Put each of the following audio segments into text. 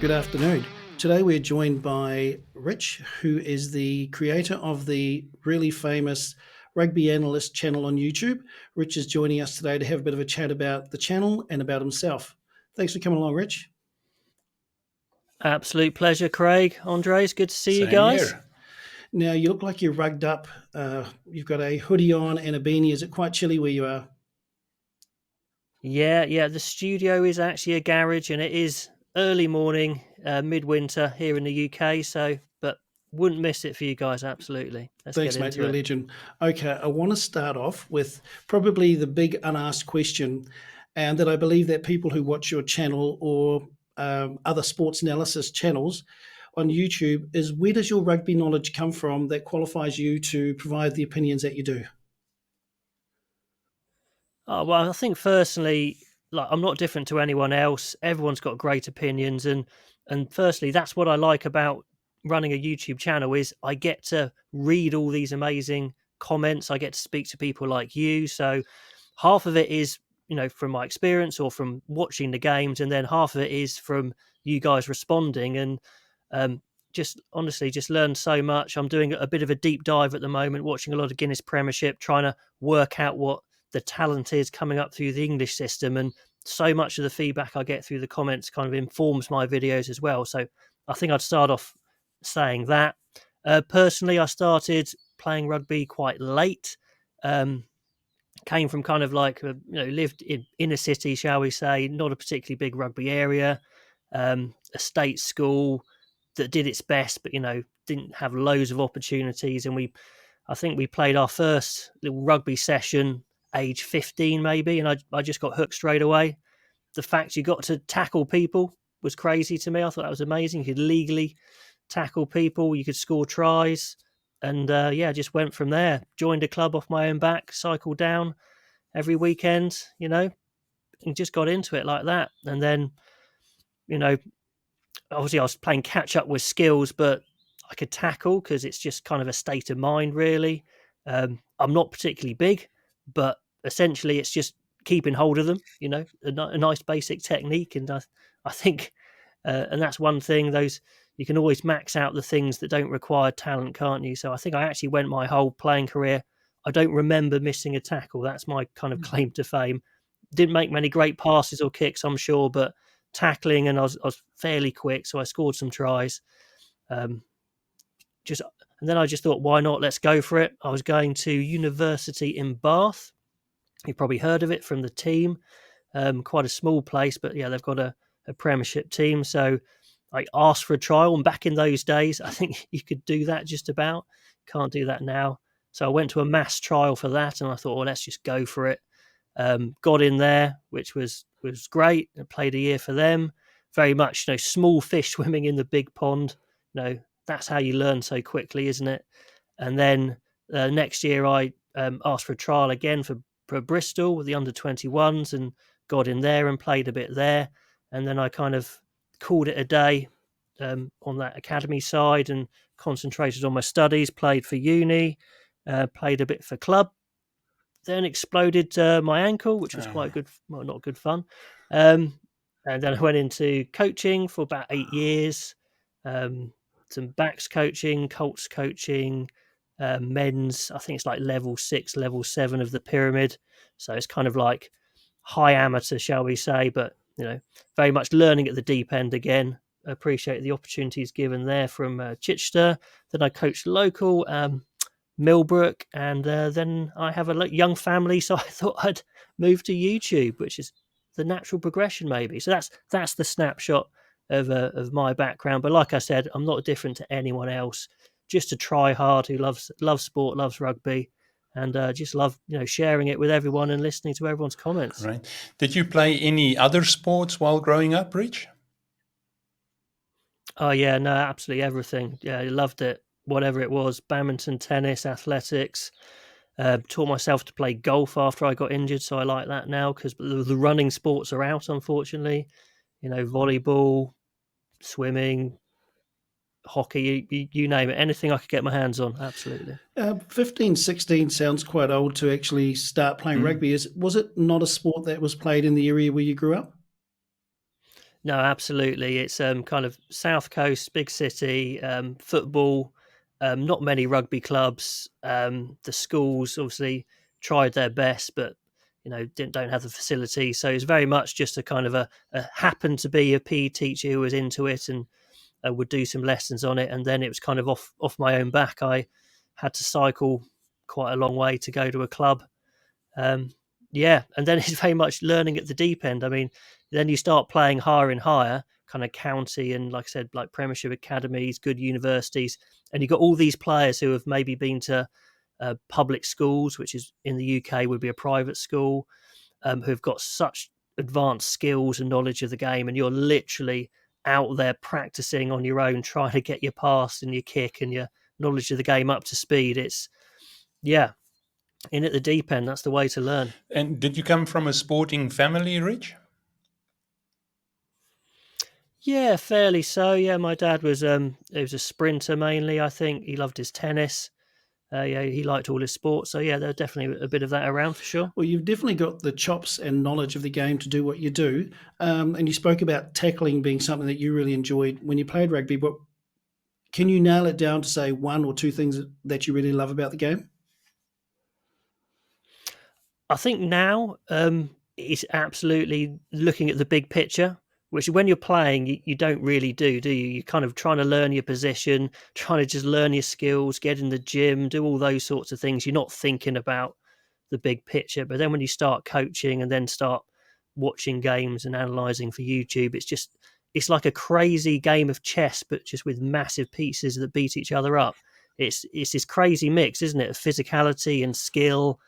Good afternoon. Today we're joined by Rich, who is the creator of the really famous Rugby Analyst channel on YouTube. Rich is joining us today to have a bit of a chat about the channel and about himself. Thanks for coming along, Rich. Absolute pleasure, Craig. Andres, good to see you Same guys. here. Now, you look like you're rugged up. You've got a hoodie on and a beanie. Is it quite chilly where you are? Yeah. The studio is actually a garage, and it is early morning, midwinter here in the UK. But wouldn't miss it for you guys. Absolutely. Let's Thanks, get mate. into You're a it. legend. Okay, I want to start off with probably the big unasked question, and that I believe that people who watch your channel or other sports analysis channels on YouTube is, where does your rugby knowledge come from that qualifies you to provide the opinions that you do? Oh, well, I think personally, like I'm not different to anyone else. Everyone's got great opinions, and firstly, that's what I like about running a YouTube channel is I get to read all these amazing comments. I get to speak to people like you. So half of it is, from my experience or from watching the games, and then half of it is from you guys responding. And um, just honestly, just learned so much. I'm doing a bit of a deep dive at the moment, watching a lot of Guinness Premiership, trying to work out what the talent is coming up through the English system. And so much of the feedback I get through the comments kind of informs my videos as well. So I think I'd start off saying that. Personally, I started playing rugby quite late. Came from kind of like, lived in inner city, shall we say, not a particularly big rugby area, a state school that did its best, but, didn't have loads of opportunities. And I think we played our first little rugby session age 15 maybe, and I just got hooked straight away. The fact you got to tackle people was crazy to me. I thought that was amazing. You could legally tackle people, you could score tries, and just went from there. Joined a club off my own back, cycled down every weekend, and just got into it like that. And then, you know, obviously I was playing catch up with skills, but I could tackle because it's just kind of a state of mind, really. I'm not particularly big, but essentially it's just keeping hold of them, a nice basic technique. And I think, and that's one thing, those you can always max out the things that don't require talent, can't you? So I think I actually went my whole playing career. I don't remember missing a tackle. That's my kind of claim to fame. Didn't make many great passes or kicks, I'm sure, but tackling, and I was fairly quick, so I scored some tries. Um, and then I just thought, why not? Let's go for it. I was going to university in Bath. You've probably heard of it from the team. Quite a small place, but yeah, they've got a Premiership team. So I asked for a trial, and back in those days, I think you could do that just about. Can't do that now. So I went to a mass trial for that, and I thought, well, let's just go for it. Got in there, which was great. I played a year for them. Very much, small fish swimming in the big pond. That's how you learn so quickly, isn't it? And then next year, I asked for a trial again for Bristol with the under-21s, and got in there and played a bit there. And then I kind of called it a day on that academy side and concentrated on my studies. Played for uni, played a bit for club. Then exploded my ankle, which was quite good, well, not good fun. And then I went into coaching for about 8 years, some backs coaching, Colts coaching, men's, I think it's like level 6, level 7 of the pyramid. So it's kind of like high amateur, shall we say, but, very much learning at the deep end again. Appreciate the opportunities given there from Chichester. Then I coached local, Millbrook, and then I have a young family, so I thought I'd move to YouTube, which is the natural progression, maybe. So that's the snapshot of my background. But like I said, I'm not different to anyone else. Just a try hard who loves sport, loves rugby, and just love sharing it with everyone and listening to everyone's comments. Right. Did you play any other sports while growing up, Rich? Oh yeah, no, absolutely everything. Yeah, I loved it. Whatever it was, badminton, tennis, athletics. Taught myself to play golf after I got injured, so I like that now because the running sports are out, unfortunately. Volleyball, swimming, hockey, you name it. Anything I could get my hands on, absolutely. 15, 16 sounds quite old to actually start playing rugby. Was it not a sport that was played in the area where you grew up? No, absolutely. It's kind of South Coast, big city, football, not many rugby clubs. The schools obviously tried their best, but don't have the facility. So it's very much just a kind of a happened to be a PE teacher who was into it and would do some lessons on it, and then it was kind of off my own back. I had to cycle quite a long way to go to a club. Yeah, and then it's very much learning at the deep end. I mean, then you start playing higher and higher, kind of county and, like I said, like Premiership academies, good universities, and you've got all these players who have maybe been to public schools, which is in the UK would be a private school, who've got such advanced skills and knowledge of the game, and you're literally out there practicing on your own, trying to get your pass and your kick and your knowledge of the game up to speed. It's in at the deep end. That's the way to learn. And did you come from a sporting family, Rich? Yeah, fairly so. Yeah, my dad was he was a sprinter mainly. I think he loved his tennis. Yeah, he liked all his sports. So yeah, there's definitely a bit of that around for sure. Well, you've definitely got the chops and knowledge of the game to do what you do. And you spoke about tackling being something that you really enjoyed when you played rugby. But can you nail it down to say one or two things that you really love about the game? I think now it's absolutely looking at the big picture, which when you're playing, you don't really do you? You're kind of trying to learn your position, trying to just learn your skills, get in the gym, do all those sorts of things. You're not thinking about the big picture. But then when you start coaching and then start watching games and analysing for YouTube, it's like a crazy game of chess, but just with massive pieces that beat each other up. It's this crazy mix, isn't it, of physicality and skill.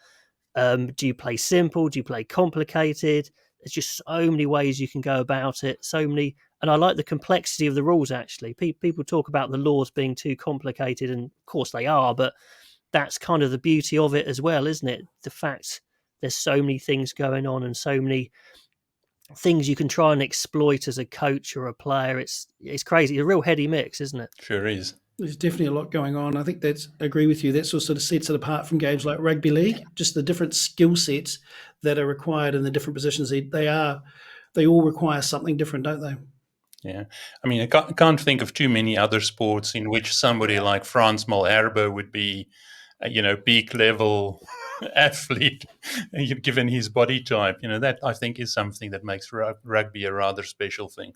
Do you play simple? Do you play complicated? There's just so many ways you can go about it. So many, and I like the complexity of the rules. Actually, people talk about the laws being too complicated, and of course they are. But that's kind of the beauty of it as well, isn't it? The fact there's so many things going on and so many things you can try and exploit as a coach or a player. It's crazy. It's a real heady mix, isn't it? Sure is. There's definitely a lot going on. I think I agree with you. That's what sort of sets it apart from games like rugby league, just the different skill sets that are required in the different positions. They all require something different, don't they? Yeah. I mean, I can't think of too many other sports in which somebody like Frans Malherbe would be, peak level athlete, given his body type. That I think is something that makes rugby a rather special thing.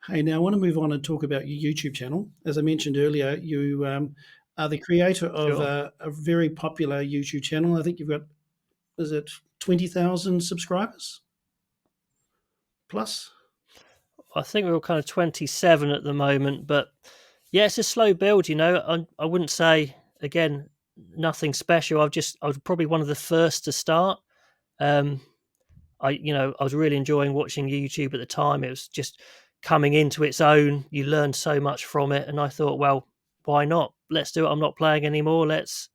Hey, now I want to move on and talk about your YouTube channel. As I mentioned earlier, you are the creator of Sure. a very popular YouTube channel. I think you've got, is it 20,000 subscribers plus? I think we're kind of 27 at the moment, but yeah, it's a slow build. I wouldn't say again nothing special. I was probably one of the first to start. I was really enjoying watching YouTube at the time. It was just coming into its own. You learned so much from it, and I thought, well, why not? Let's do it. I'm not playing anymore. Let's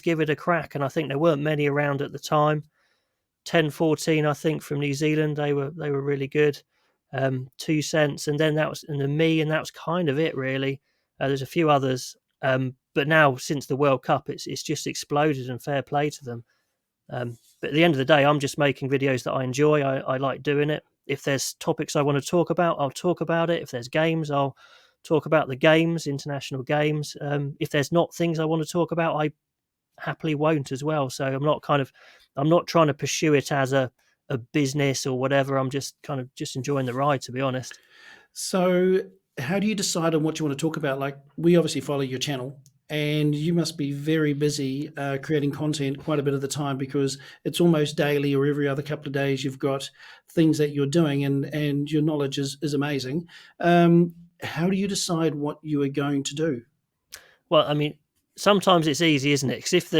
give it a crack. And I think there weren't many around at the time. 10, 14, I think, from New Zealand. They were really good. 2 cents, and then me, and that was kind of it really. There's a few others, but now since the World Cup, it's just exploded, and fair play to them. But at the end of the day, I'm just making videos that I enjoy. I like doing it. If there's topics I want to talk about, I'll talk about it. If there's games, I'll talk about the games, international games. If there's not things I want to talk about, I happily won't as well. So I'm not trying to pursue it as a business or whatever. I'm just kind of just enjoying the ride, to be honest. So, how do you decide on what you want to talk about? Like, we obviously follow your channel, and you must be very busy creating content quite a bit of the time, because it's almost daily or every other couple of days you've got things that you're doing, and your knowledge is amazing. How do you decide what you are going to do? Well, I mean, sometimes it's easy, isn't it? Because if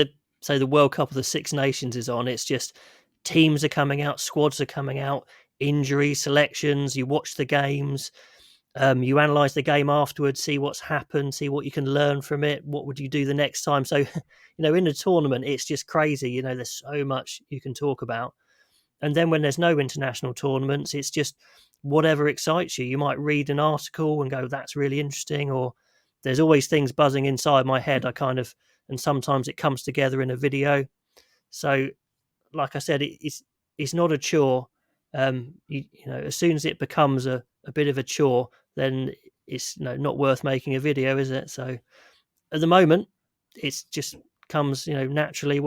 the World Cup of the Six Nations is on, it's just teams are coming out, squads are coming out, injury selections. You watch the games, you analyze the game afterwards, see what's happened, see what you can learn from it. What would you do the next time? So, in a tournament, it's just crazy. There's so much you can talk about. And then when there's no international tournaments, it's just whatever excites you. You might read an article and go, that's really interesting. Or there's always things buzzing inside my head. And sometimes it comes together in a video. So, like I said, it's not a chore. You know, as soon as it becomes a bit of a chore, then it's not worth making a video, is it? So at the moment, it's just comes naturally.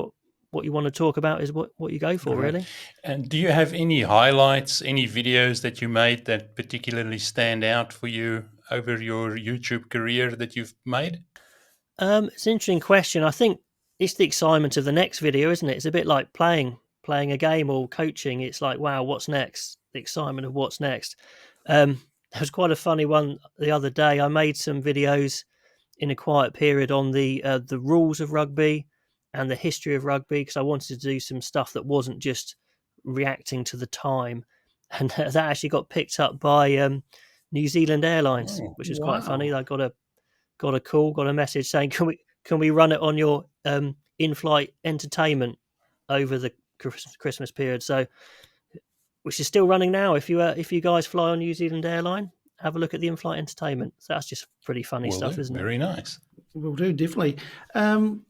What you want to talk about is what you go for, Right. really. And do you have any highlights, any videos that you made that particularly stand out for you over your YouTube career that you've made? It's an interesting question. I think it's the excitement of the next video, isn't it? It's a bit like playing a game or coaching. It's like, wow, what's next? The excitement of what's next. There was quite a funny one the other day. I made some videos in a quiet period on the rules of rugby and the history of rugby, because I wanted to do some stuff that wasn't just reacting to the time, and that actually got picked up by New Zealand Airlines, Oh, which is quite funny. Wow. I got a message saying, can we run it on your in-flight entertainment over the Christmas period? So, which is still running now. If you guys fly on New Zealand Airline, have a look at the in-flight entertainment. So that's just pretty funny will stuff, do. isn't it? Very nice. Will do, definitely. Um,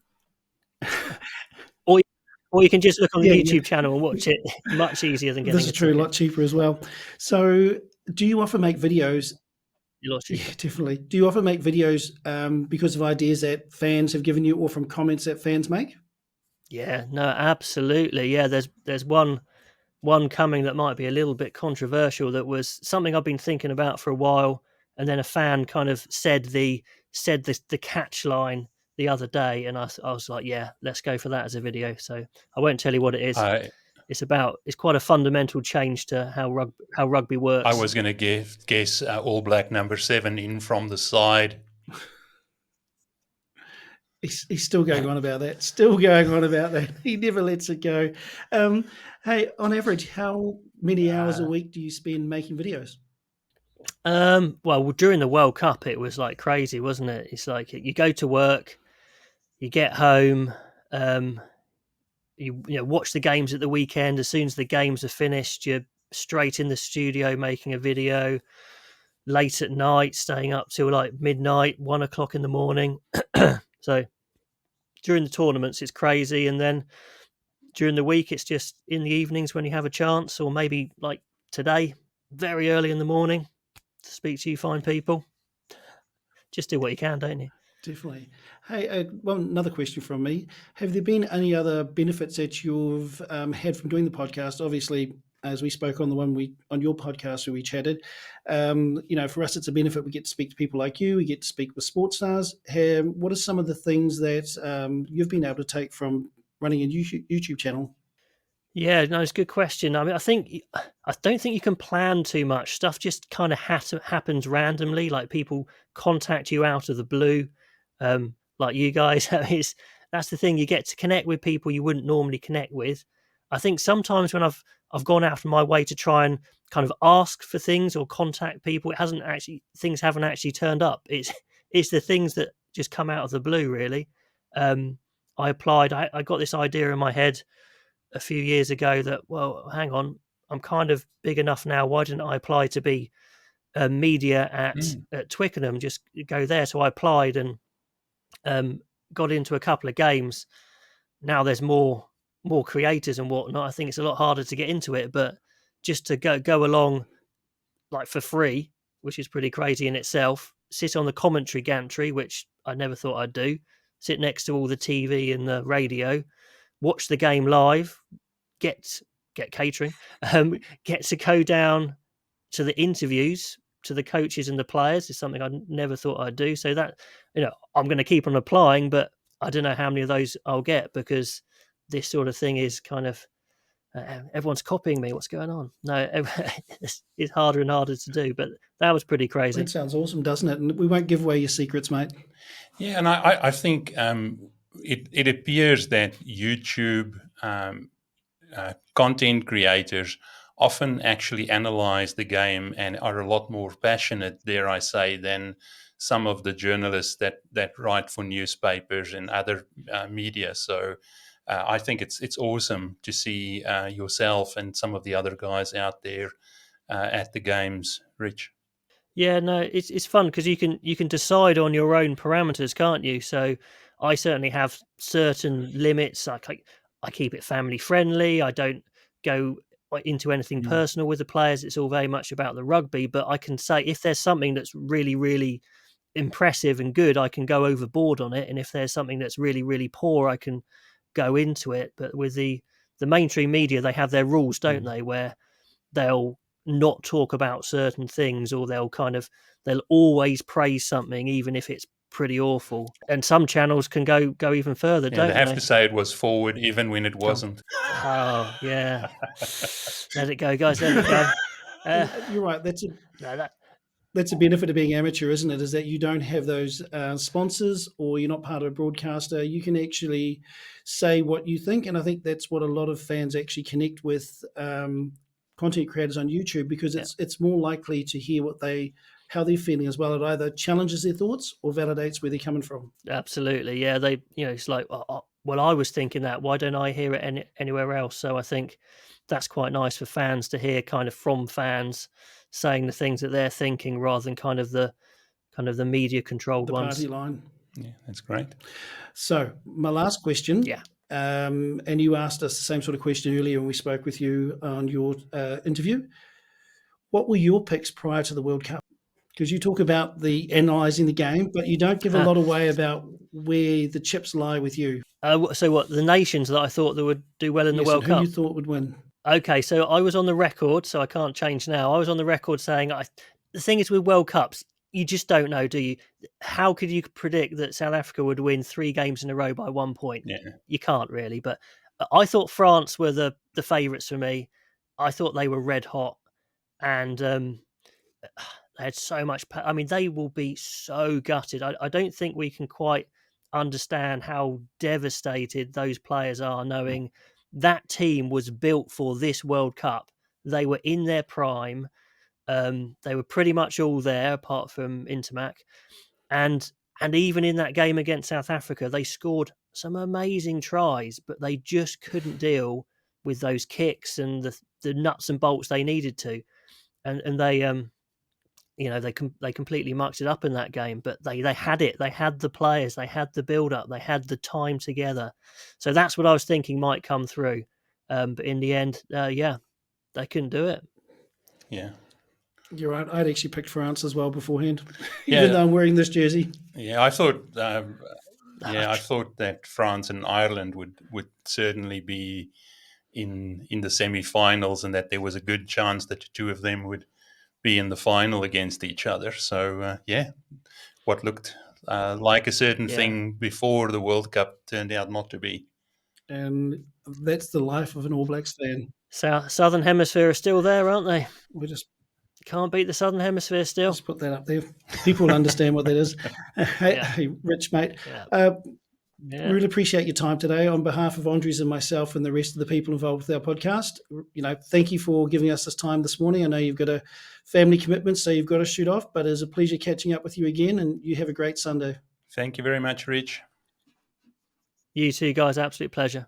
Or you can just look on the Yeah, YouTube channel and watch it. Much easier than getting this a is true, a ticket. lot cheaper as well. So, do you often make videos? A lot cheaper. Yeah, definitely. Do you often make videos because of ideas that fans have given you or from comments that fans make? Yeah, no, absolutely. Yeah, there's one coming that might be a little bit controversial. That was something I've been thinking about for a while, and then a fan kind of said the catch line the other day, and I was like, yeah, let's go for that as a video. So I won't tell you what it is. I It's quite a fundamental change to how rugby I works. was going to guess All Black number 7 in from the side. He's still going on about that. Still going on about that. He never lets it go. Hey, on average, how many hours a week do you spend making videos? Well, during the World Cup, it was like crazy, wasn't it? It's like you go to work, you get home, you watch the games at the weekend. As soon as the games are finished, you're straight in the studio making a video. Late at night, staying up till like midnight, 1 o'clock in the morning. So during the tournaments, it's crazy, and then during the week, it's just in the evenings when you have a chance, or maybe like today, very early in the morning, to speak to you fine people. Just do what you can, don't you? Definitely. Hey, another question from me. Have there been any other benefits that you've had from doing the podcast? Obviously, as we spoke on on your podcast where we chatted, for us, it's a benefit. We get to speak to people like you. We get to speak with sports stars. What are some of the things that you've been able to take from running a YouTube channel? Yeah, no, it's a good question. I mean, I don't think you can plan too much. Stuff just kind of happens randomly. Like people contact you out of the blue, like you guys. That's the thing. You get to connect with people you wouldn't normally connect with. I think sometimes when I've gone out of my way to try and kind of ask for things or contact people, things haven't actually turned up. It's the things that just come out of the blue, really. I applied. I got this idea in my head a few years ago that, well, hang on, I'm kind of big enough now. Why didn't I apply to be media at Twickenham? Just go there. So I applied and got into a couple of games. Now there's more creators and whatnot. I think it's a lot harder to get into it, but just to go along like for free, which is pretty crazy in itself. Sit on the commentary gantry, which I never thought I'd do. Sit next to all the TV and the radio, watch the game live, get catering, get to go down to the interviews to the coaches and the players is something I never thought I'd do. So that I'm going to keep on applying, but I don't know how many of those I'll get, because this sort of thing is kind of everyone's copying me. What's going on? No, it's harder and harder to do, but that was pretty crazy. That sounds awesome, doesn't it? And we won't give away your secrets, mate. Yeah, and I think it appears that YouTube content creators often actually analyze the game and are a lot more passionate, dare I say, than some of the journalists that write for newspapers and other media. So I think it's awesome to see yourself and some of the other guys out there at the games, Rich. Yeah, no, it's fun because you can decide on your own parameters, can't you? So I certainly have certain limits. I keep it family friendly. I don't go into anything personal with the players. It's all very much about the rugby. But I can say if there's something that's really, really impressive and good, I can go overboard on it. And if there's something that's really, really poor, I can go into it. But with the mainstream media, they have their rules, don't they, where they'll not talk about certain things, or they'll always praise something even if it's pretty awful. And some channels can go even further, don't they have to say it was forward even when it wasn't. Oh yeah. Let it go, guys, let it go. You're right. No, That's a benefit of being amateur, isn't it? Is that you don't have those sponsors, or you're not part of a broadcaster. You can actually say what you think, and I think that's what a lot of fans actually connect with content creators on YouTube, because it's more likely to hear how they're feeling as well. It either challenges their thoughts or validates where they're coming from. Absolutely, yeah. They, it's like, well, I was thinking that. Why don't I hear it anywhere else? So I think that's quite nice for fans to hear, kind of from fans saying the things that they're thinking, rather than kind of the media controlled ones. Party line. Yeah, that's great. So my last question. Yeah. And you asked us the same sort of question earlier when we spoke with you on your interview. What were your picks prior to the World Cup? Because you talk about the analysing the game, but you don't give a lot away about where the chips lie with you. So what, the nations that I thought that would do well in the World Cup? Who you thought would win? Okay, so I was on the record, so I can't change now. I was on the record saying, the thing is with World Cups, you just don't know, do you? How could you predict that South Africa would win 3 games in a row by 1 point? Yeah. You can't really. But I thought France were the favourites for me. I thought they were red hot, and they had so much. I mean, they will be so gutted. I don't think we can quite understand how devastated those players are, knowing that team was built for this World Cup. They were in their prime. They were pretty much all there, apart from Intermac, and even in that game against South Africa, they scored some amazing tries, but they just couldn't deal with those kicks and the nuts and bolts they needed to, and they they completely mucked it up in that game. But they had it. They had the players. They had the build up. They had the time together. So that's what I was thinking might come through. But in the end, they couldn't do it. Yeah. You're right. I'd actually picked France as well beforehand, even though I'm wearing this jersey. Yeah, I thought. I thought that France and Ireland would certainly be in the semi-finals, and that there was a good chance that the two of them would be in the final against each other. So what looked like a certain thing before the World Cup turned out not to be. And that's the life of an All Blacks fan. Southern Hemisphere are still there, aren't they? We just can't beat the Southern Hemisphere still. Just put that up there. People understand what that is. Hey, Rich, mate. Really appreciate your time today. On behalf of Andres and myself and the rest of the people involved with our podcast, thank you for giving us this time this morning. I know you've got a family commitment, so you've got to shoot off, but it's a pleasure catching up with you again, and you have a great Sunday. Thank you very much, Rich. You too, guys. Absolute pleasure.